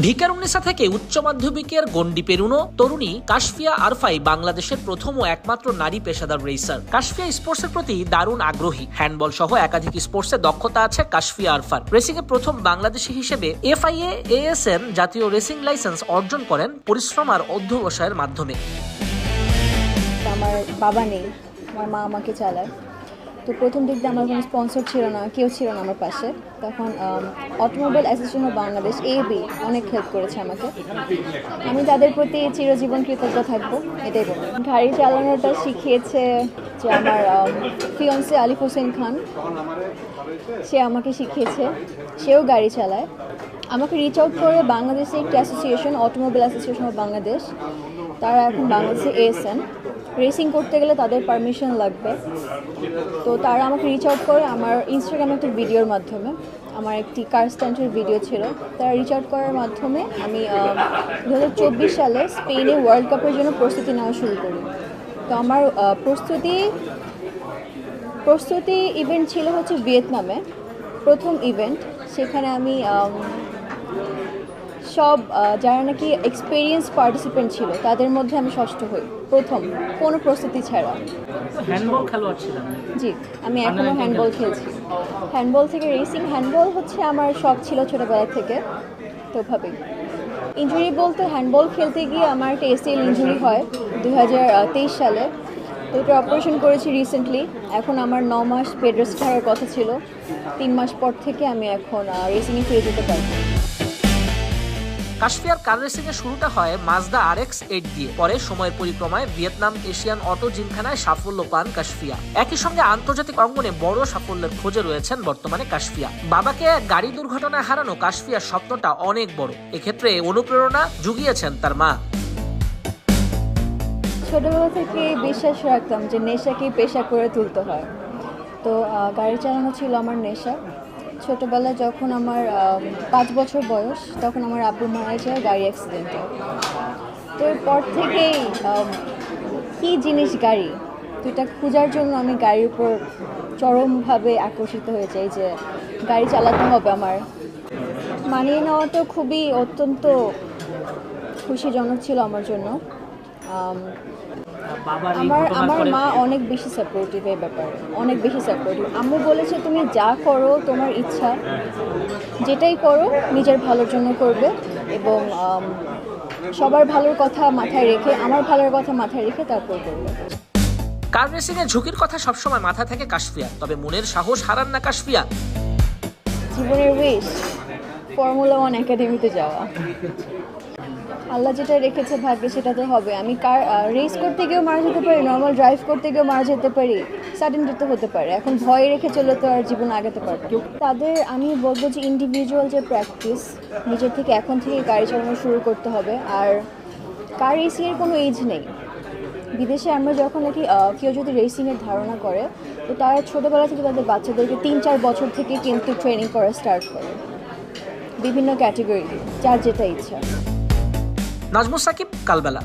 ভিকারুন্নিসা থেকে উচ্চ মাধ্যমিকের গণ্ডি পেরুনো তরুণী কাশফিয়া আরফাই বাংলাদেশের প্রথম ও একমাত্র নারী পেশাদার রেসার। কাশফিয়া স্পোর্টসের প্রতি দারুণ আগ্রহী। হ্যান্ডবল সহ একাধিক স্পোর্টসে দক্ষতা আছে কাশফিয়া আরফার। রেসিংয়ে প্রথম বাংলাদেশি হিসেবে FIA-ASN জাতীয় রেসিং লাইসেন্স অর্জন করেন পরিশ্রম আর অধ্যবসায়ের মাধ্যমে। আমার বাবা নেই, আমার মা আমাকে চালায়। তো প্রথম দিক দিয়ে আমার কোনো স্পন্সর ছিল না, কেউ ছিল না আমার পাশে। তখন automobile association of Bangladesh AB অনেক হেল্প করেছে আমাকে। আমি তাদের প্রতি চিরজীবন কৃতজ্ঞ থাকবো, এটাই বলবো। গাড়ি চালানোটা শিখিয়েছে যে আমার ফিয়ন্সে আলিফ হোসেন খান, সে আমাকে শিখিয়েছে। সেও গাড়ি চালায়। আমাকে রিচ আউট করে বাংলাদেশে একটি association, automobile association of Bangladesh, তারা এখন বাংলাদেশে ASN। রেসিং করতে গেলে তাদের পারমিশন লাগবে। তো তারা আমাকে রিচ আউট করে আমার ইনস্টাগ্রামে একটা ভিডিওর মাধ্যমে, আমার একটি কার স্ট্যান্ডের ভিডিও ছিল, তারা রিচ আউট করার মাধ্যমে আমি 2024 সালে স্পেনে ওয়ার্ল্ড কাপের জন্য প্রস্তুতি নেওয়া শুরু করি। তো আমার প্রস্তুতি ইভেন্ট ছিল হচ্ছে ভিয়েতনামে, প্রথম ইভেন্ট। সেখানে আমি সব যারা নাকি এক্সপিরিয়েন্স পার্টিসিপেন্ট ছিল তাদের মধ্যে আমি ষষ্ঠ হই, প্রথম, কোনো প্রস্তুতি ছাড়া। হ্যান্ডবল খেলোয়াড় ছিলাম। জি, আমি এখনও হ্যান্ডবল খেলছি। হ্যান্ডবল থেকে রেসিং, হ্যান্ডবল হচ্ছে আমার শখ ছিল ছোটোবেলা থেকে, তো ভাবেই। ইনজুরি বলতে হ্যান্ডবল খেলতে গিয়ে আমার একটা ACL ইনজুরি হয় 2023 সালে। তো এটা অপারেশন করেছি রিসেন্টলি। এখন আমার 9 মাস বেড রেস্ট থাকার কথা ছিল। 3 মাস পর থেকে আমি এখন রেসিংয়ে ফিরে যেতে পারবো। কাশফিয়ার কার রেসিং এর শুরুটা হয় মাজদা RX-8 দিয়ে। পরে সময়ের পরিক্রমায় ভিয়েতনাম এশিয়ান অটো জিমখানায় সাফল্য পান কাশফিয়া। একই সঙ্গে আন্তর্জাতিক অঙ্গনে বড় সাফল্যের খোঁজে রয়েছেন বর্তমানে কাশফিয়া। বাবাকে গাড়ি দুর্ঘটনায় হারানো কাশফিয়ার স্বপ্নটা অনেক বড়। এক্ষেত্রে অনুপ্রেরণা জুগিয়েছেন তার মা। ছোটোবেলা থেকে বিশ্বাস রাখতাম যে নেশাকেই পেশা করে তুলতে হয়। তো গাড়ি চালানো ছিল আমার নেশা। ছোটোবেলায় যখন আমার 5 বছর বয়স, তখন আমার আব্বু মারা যায় গাড়ি অ্যাক্সিডেন্টে। তো এরপর থেকেই কী জিনিস গাড়ি, তো এটা খোঁজার জন্য আমি গাড়ির উপর চরমভাবে আকর্ষিত হয়ে যাই যে গাড়ি চালাতে হবে আমার। মানিয়ে নেওয়াটা খুবই অত্যন্ত খুশিজনক ছিল আমার জন্য। আমার মা অনেক বেশি সাপোর্টিভ এই ব্যাপারে, অনেক বেশি সাপোর্টিভ। আম্মু বলেছে তুমি যা করো তোমার ইচ্ছা, যেটাই করো নিজের ভালোর জন্য করবে এবং সবার ভালোর কথা মাথায় রেখে, আমার ভালোর কথা মাথায় রেখে তারপর করবে। কার রেসিং এর ঝুঁকির কথা সবসময় মাথা থেকে কাশফিয়া, তবে মনের সাহস হারান না কাশফিয়া। জীবনের উইশ ফর্মুলা 1 একাডেমিতে যাওয়া। আল্লাহ যেটা রেখেছে ভাগ্যে সেটা তো হবে। আমি কার রেস করতে গিয়েও মারা যেতে পারি, নর্মাল ড্রাইভ করতে গিয়েও মারা যেতে পারি, সাডেন ডেথ হতে পারে। এখন ভয় রেখে চলে তো আর জীবন আগাতে পারবে। তাদের আমি বলবো যে ইন্ডিভিজুয়াল যে প্র্যাকটিস, নিজের থেকে এখন থেকে গাড়ি চালানো শুরু করতে হবে। আর কার রেসিংয়ের কোনো এজ নেই। বিদেশে আমরা যখন নাকি কেউ যদি রেসিংয়ের ধারণা করে, তো তারা ছোটোবেলা থেকে তাদের বাচ্চাদেরকে 3-4 বছর থেকে কিন্তু ট্রেনিং করা স্টার্ট করে, বিভিন্ন ক্যাটেগরি, যার যেটা ইচ্ছা। নাজমুস সাকিব, কালবেলা।